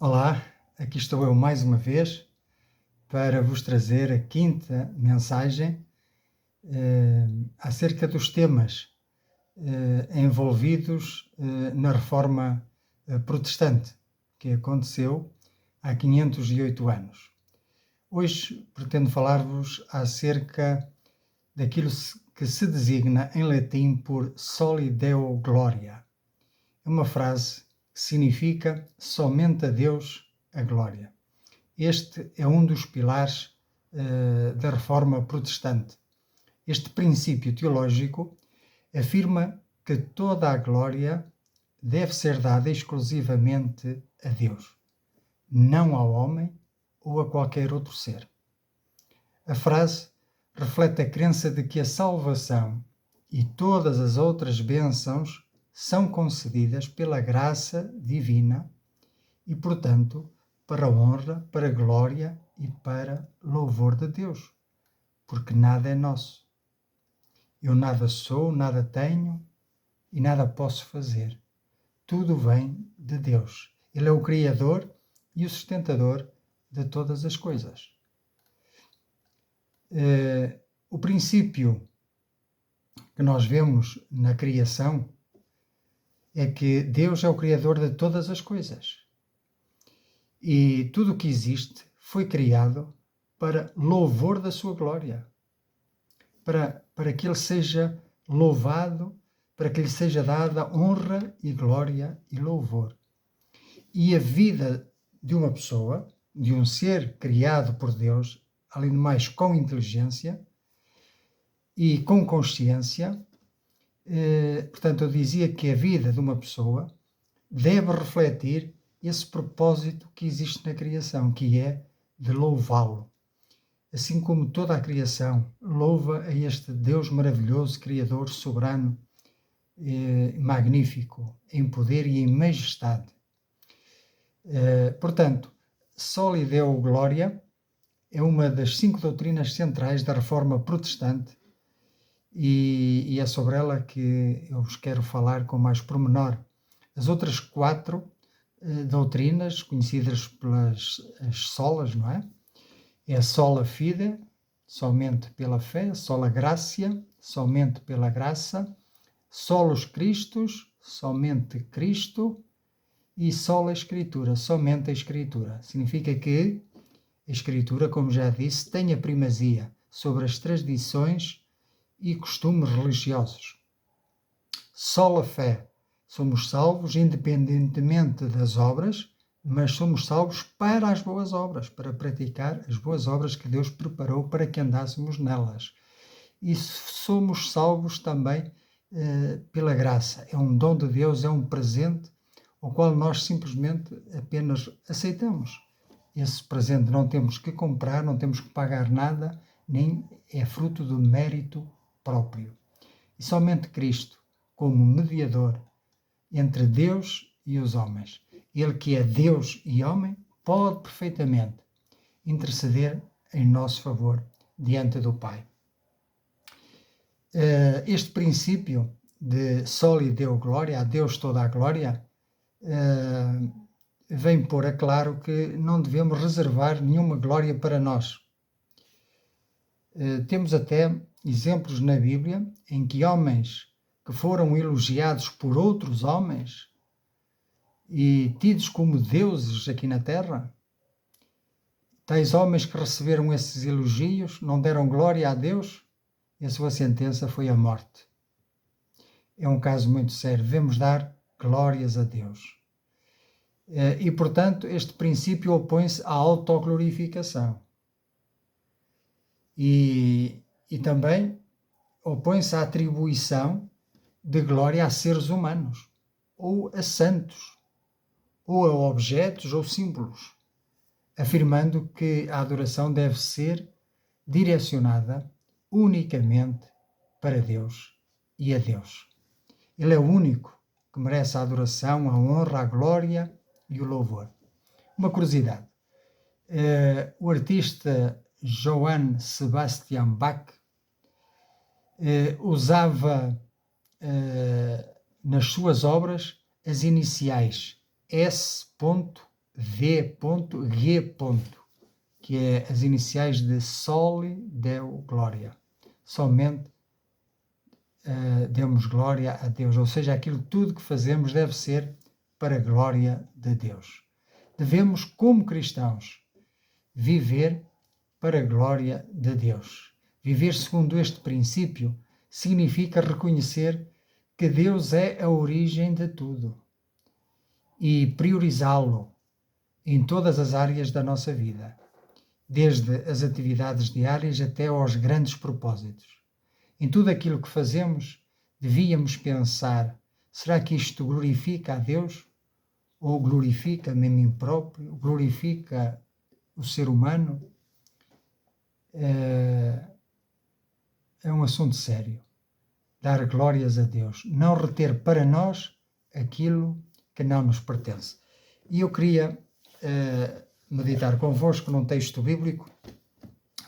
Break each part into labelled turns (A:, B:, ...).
A: Olá, aqui estou eu mais uma vez para vos trazer a quinta mensagem acerca dos temas envolvidos na Reforma Protestante, que aconteceu há 508 anos. Hoje pretendo falar-vos acerca daquilo que se designa em latim por Soli Deo Gloria. É uma frase que significa somente a Deus a glória. Este é um dos pilares da Reforma Protestante. Este princípio teológico afirma que toda a glória deve ser dada exclusivamente a Deus, não ao homem ou a qualquer outro ser. A frase reflete a crença de que a salvação e todas as outras bênçãos são concedidas pela graça divina e, portanto, para a honra, para a glória e para louvor de Deus, porque nada é nosso. Eu nada sou, nada tenho e nada posso fazer. Tudo vem de Deus. Ele é o Criador e o sustentador de todas as coisas. O princípio que nós vemos na criação é que Deus é o Criador de todas as coisas. E tudo o que existe foi criado para louvor da sua glória, para que ele seja louvado, para que lhe seja dada honra e glória e louvor. E a vida de uma pessoa, de um ser criado por Deus, além de mais com inteligência e com consciência, portanto eu dizia que a vida de uma pessoa deve refletir esse propósito que existe na criação, que é de louvá-lo. Assim como toda a criação louva a este Deus maravilhoso, Criador, soberano, magnífico, em poder e em majestade. Portanto, Soli Deo Gloria é uma das 5 doutrinas centrais da Reforma Protestante e é sobre ela que eu vos quero falar com mais pormenor. As outras 4 doutrinas, conhecidas pelas solas, não é? É a sola fide, somente pela fé, sola gratia, somente pela graça, solos Christus, somente Cristo, e sola Escritura, somente a Escritura. Significa que a Escritura, como já disse, tem a primazia sobre as tradições e costumes religiosos. Sola fé, somos salvos independentemente das obras, mas somos salvos para as boas obras, para praticar as boas obras que Deus preparou para que andássemos nelas. E somos salvos também pela graça. É um dom de Deus, é um presente, o qual nós simplesmente apenas aceitamos. Esse presente não temos que comprar, não temos que pagar nada, nem é fruto do mérito próprio. E somente Cristo, como mediador entre Deus e os homens, Ele que é Deus e homem, pode perfeitamente interceder em nosso favor diante do Pai. Este princípio de Soli Deo Gloria, a Deus toda a glória, vem pôr a claro que não devemos reservar nenhuma glória para nós. Temos até exemplos na Bíblia em que homens que foram elogiados por outros homens e tidos como deuses aqui na Terra, tais homens que receberam esses elogios, não deram glória a Deus, e a sua sentença foi a morte. É um caso muito sério, devemos dar glórias a Deus. E, portanto, este princípio opõe-se à autoglorificação. E também opõe-se à atribuição de glória a seres humanos, ou a santos, ou a objetos ou símbolos, afirmando que a adoração deve ser direcionada unicamente para Deus e a Deus. Ele é o único que merece a adoração, a honra, a glória e o louvor. Uma curiosidade, o artista Johann Sebastian Bach usava nas suas obras as iniciais S.A. D.G., que é as iniciais de Soli Deo Glória. Somente demos glória a Deus, ou seja, aquilo tudo que fazemos deve ser para a glória de Deus. Devemos, como cristãos, viver para a glória de Deus. Viver segundo este princípio significa reconhecer que Deus é a origem de tudo e priorizá-lo em todas as áreas da nossa vida, desde as atividades diárias até aos grandes propósitos. Em tudo aquilo que fazemos, devíamos pensar: será que isto glorifica a Deus? Ou glorifica-me a mim próprio? Glorifica o ser humano? É um assunto sério. Dar glórias a Deus. Não reter para nós aquilo que não nos pertence. E eu queria meditar convosco num texto bíblico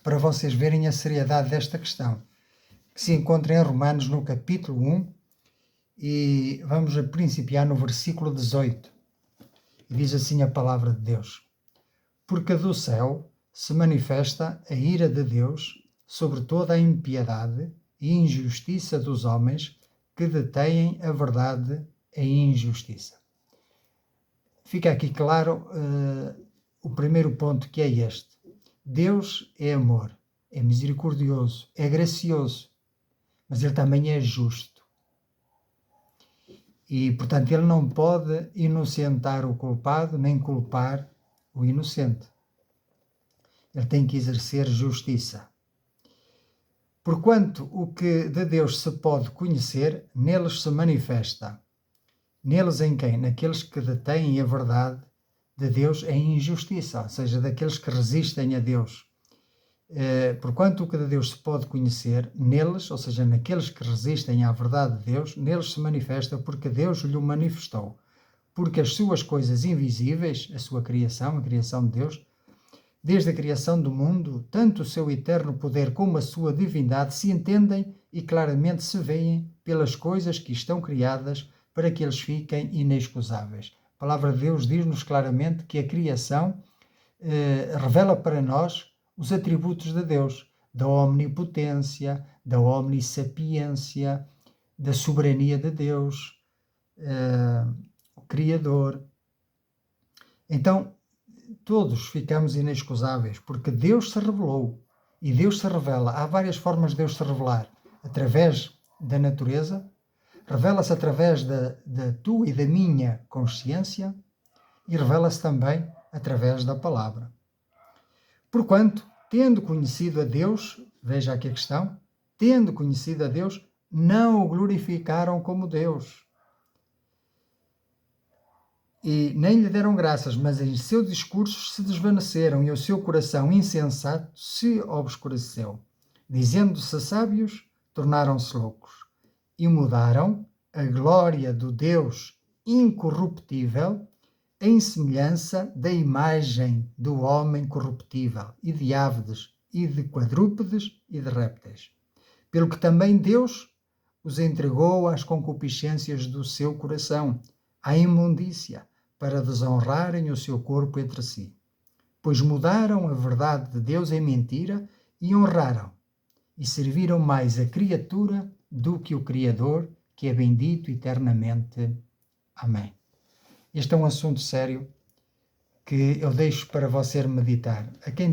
A: para vocês verem a seriedade desta questão, que se encontra em Romanos, no capítulo 1, e vamos a principiar no versículo 18. E diz assim a palavra de Deus: porque do céu se manifesta a ira de Deus sobre toda a impiedade e injustiça dos homens que detêm a verdade em injustiça. Fica aqui claro o primeiro ponto, que é este: Deus é amor, é misericordioso, é gracioso, mas Ele também é justo. E, portanto, Ele não pode inocentar o culpado, nem culpar o inocente. Ele tem que exercer justiça. Porquanto o que de Deus se pode conhecer, neles se manifesta. Neles em quem? Naqueles que detêm a verdade de Deus em injustiça, ou seja, daqueles que resistem a Deus. Porquanto o que de Deus se pode conhecer, neles, ou seja, naqueles que resistem à verdade de Deus, neles se manifesta porque Deus lhe manifestou. Porque as suas coisas invisíveis, a sua criação, a criação de Deus, desde a criação do mundo, tanto o seu eterno poder como a sua divindade se entendem e claramente se veem pelas coisas que estão criadas para que eles fiquem inexcusáveis. A palavra de Deus diz-nos claramente que a criação revela para nós os atributos de Deus, da omnipotência, da omnissapiência, da soberania de Deus, o Criador. Então, todos ficamos inexcusáveis, porque Deus se revelou, e Deus se revela. Há várias formas de Deus se revelar: através da natureza, revela-se através da tua e da minha consciência, e revela-se também através da palavra. Porquanto, tendo conhecido a Deus, veja aqui a questão, tendo conhecido a Deus, não o glorificaram como Deus, e nem lhe deram graças, mas em seus discursos se desvaneceram, e o seu coração insensato se obscureceu. Dizendo-se sábios, tornaram-se loucos, e mudaram a glória do Deus incorruptível em semelhança da imagem do homem corruptível, e de aves, e de quadrúpedes, e de répteis. Pelo que também Deus os entregou às concupiscências do seu coração, à imundícia, para desonrarem o seu corpo entre si. Pois mudaram a verdade de Deus em mentira e honraram, e serviram mais a criatura do que o Criador, que é bendito eternamente. Amém. Este é um assunto sério que eu deixo para você meditar. A quem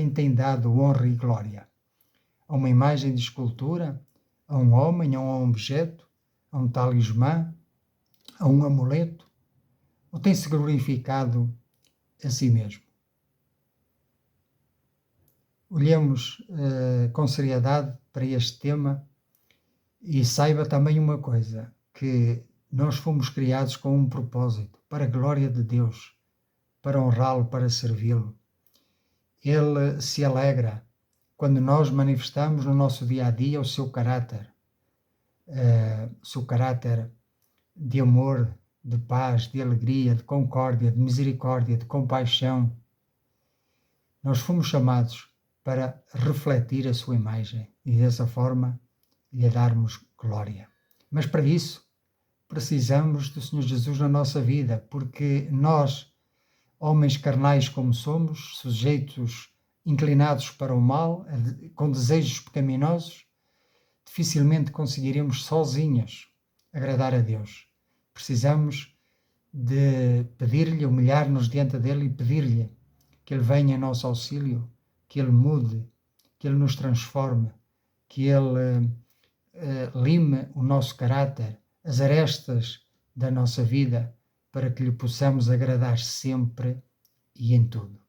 A: tem dado honra e glória? A uma imagem de escultura? A um homem? A um objeto? A um talismã? A um amuleto? Ou tem-se glorificado a si mesmo? Olhemos com seriedade para este tema e saiba também uma coisa, que nós fomos criados com um propósito, para a glória de Deus, para honrá-lo, para servi-lo. Ele se alegra quando nós manifestamos no nosso dia-a-dia o seu caráter de amor, de paz, de alegria, de concórdia, de misericórdia, de compaixão. Nós fomos chamados para refletir a sua imagem e dessa forma lhe darmos glória. Mas para isso precisamos do Senhor Jesus na nossa vida, porque nós, homens carnais como somos, sujeitos inclinados para o mal, com desejos pecaminosos, dificilmente conseguiremos sozinhos agradar a Deus. Precisamos de pedir-lhe, humilhar-nos diante dele e pedir-lhe que ele venha em nosso auxílio, que ele mude, que ele nos transforme, que ele lime o nosso caráter, as arestas da nossa vida, para que lhe possamos agradar sempre e em tudo.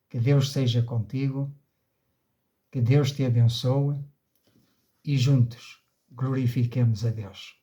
A: Que Deus seja contigo, que Deus te abençoe e juntos glorifiquemos a Deus.